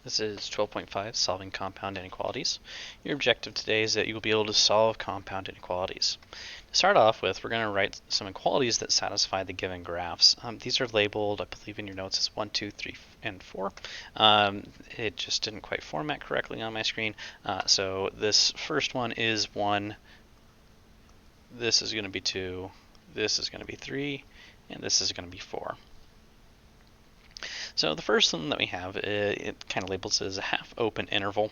This is 12.5, Solving Compound Inequalities. Your objective today is that you will be able to solve compound inequalities. To start off with, we're going to write some inequalities that satisfy the given graphs. These are labeled, I believe in your notes, as 1, 2, 3, and 4. It just didn't quite format correctly on my screen. So this first one is 1, this is going to be 2, this is going to be 3, and this is going to be 4. So the first one that we have, it kind of labels it as a half-open interval.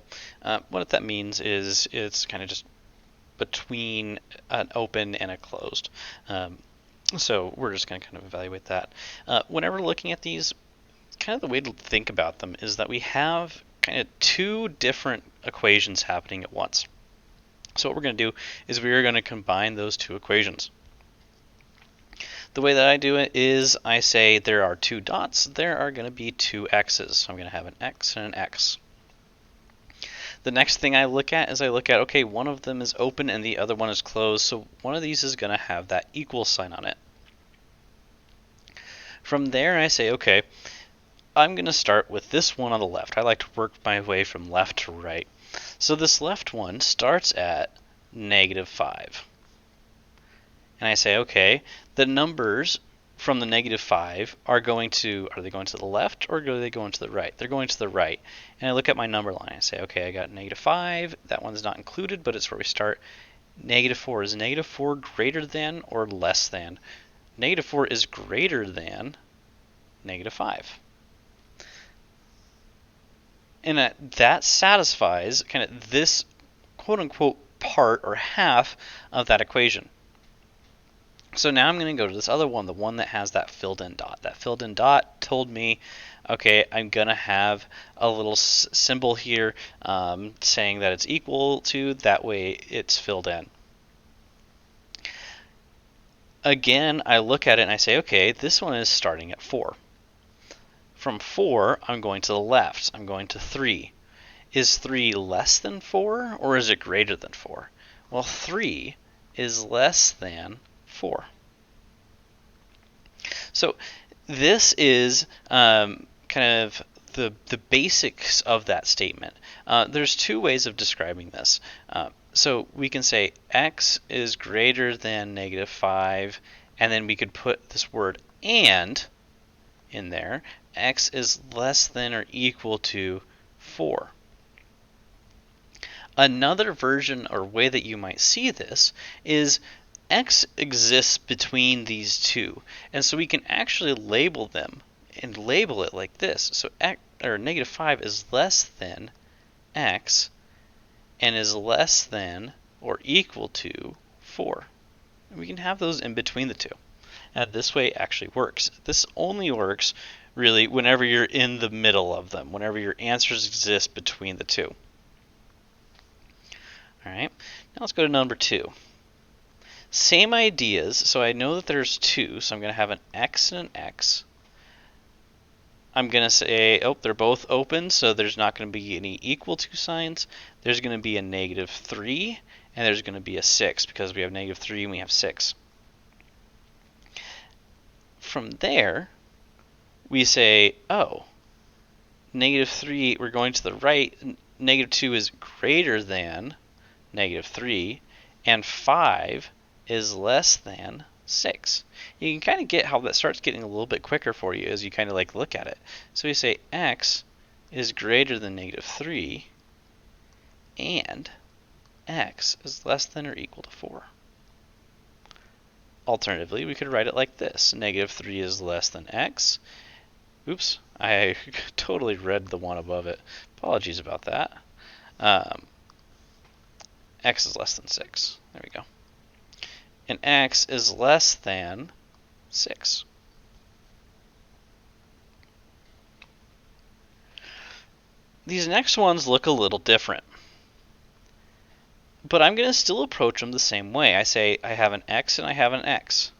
What that means is it's kind of just between an open and a closed. So we're just going to kind of evaluate that. Whenever looking at these, kind of the way to think about them is that we have kind of two different equations happening at once. So what we're going to do is we are going to combine those two equations. The way that I do it is I say there are two dots, there are going to be two x's. So I'm going to have an x and an x. The next thing I look at is okay, one of them is open and the other one is closed, so one of these is going to have that equal sign on it. From there I say, okay, I'm going to start with this one on the left. I like to work my way from left to right. So this left one starts at -5. And I say, okay, the numbers from the -5 are they going to the left or are they going to the right? They're going to the right. And I look at my number line. I say, okay, I got -5. That one's not included, but it's where we start. -4. Is -4 greater than or less than? -4 is greater than -5. And that satisfies kind of this quote-unquote part or half of that equation. So now I'm going to go to this other one, the one that has that filled in dot. That filled in dot told me, okay, I'm going to have a little symbol here saying that it's equal to, that way it's filled in. Again, I look at it and I say, okay, this one is starting at 4. From 4, I'm going to the left. I'm going to 3. Is 3 less than 4 or is it greater than 4? Well, 3 is less than 4. So this is kind of the basics of that statement. There's two ways of describing this. So we can say x is greater than -5, and then we could put this word and in there. X is less than or equal to 4. Another version or way that you might see this is x exists between these two, and so we can actually label them and label it like this. So -5 is less than x and is less than or equal to 4. And we can have those in between the two. Now this way actually works. This only works really whenever you're in the middle of them, whenever your answers exist between the two. Alright, now let's go to number 2. Same ideas, so I know that there's 2, so I'm going to have an x and an x. I'm going to say, oh, they're both open, so there's not going to be any equal to signs. There's going to be a -3, and there's going to be a 6, because we have -3 and we have 6. From there, we say, oh, -3, we're going to the right, -2 is greater than -3, and 5 is less than 6. You can kind of get how that starts getting a little bit quicker for you as you kind of like look at it. So we say x is greater than -3 and x is less than or equal to 4. Alternatively, we could write it like this. -3 is less than x. Oops, I totally read the one above it. Apologies about that. X is less than 6. There we go. And x is less than 6. These next ones look a little different. But I'm going to still approach them the same way. I say I have an x and I have an x.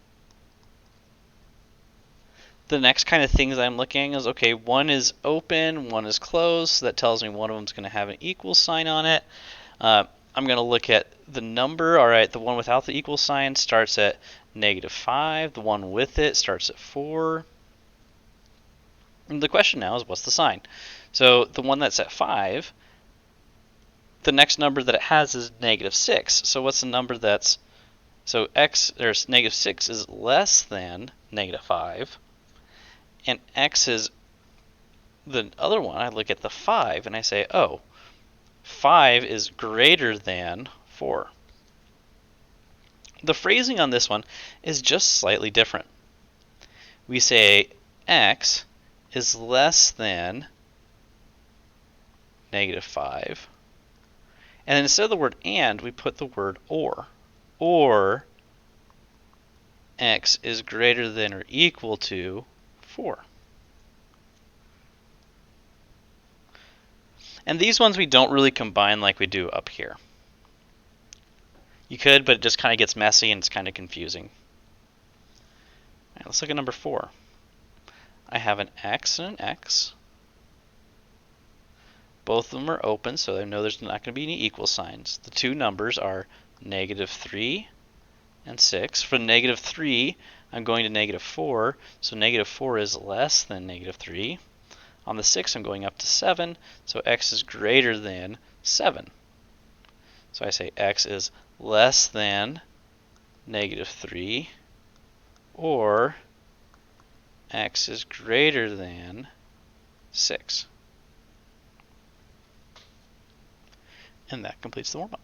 The next kind of things I'm looking at is, okay, one is open, one is closed, so that tells me one of them is going to have an equal sign on it. I'm going to look at the number. All right, the one without the equal sign starts at -5. The one with it starts at 4. And the question now is, what's the sign? So the one that's at 5, the next number that it has is -6. So what's the number that's, so x, or -6 is less than -5, and x is the other one. I look at the 5 and I say, oh, 5 is greater than 4. The phrasing on this one is just slightly different. We say x is less than -5, and instead of the word and, we put the word or x is greater than or equal to 4. And these ones we don't really combine like we do up here. You could, but it just kind of gets messy and it's kind of confusing. All right, let's look at number 4. I have an x and an x. Both of them are open, so I know there's not going to be any equal signs. The two numbers are -3 and 6. For -3, I'm going to -4, so -4 is less than -3. On the 6, I'm going up to 7, so x is greater than 7. So I say x is less than -3, or x is greater than 6. And that completes the warm-up.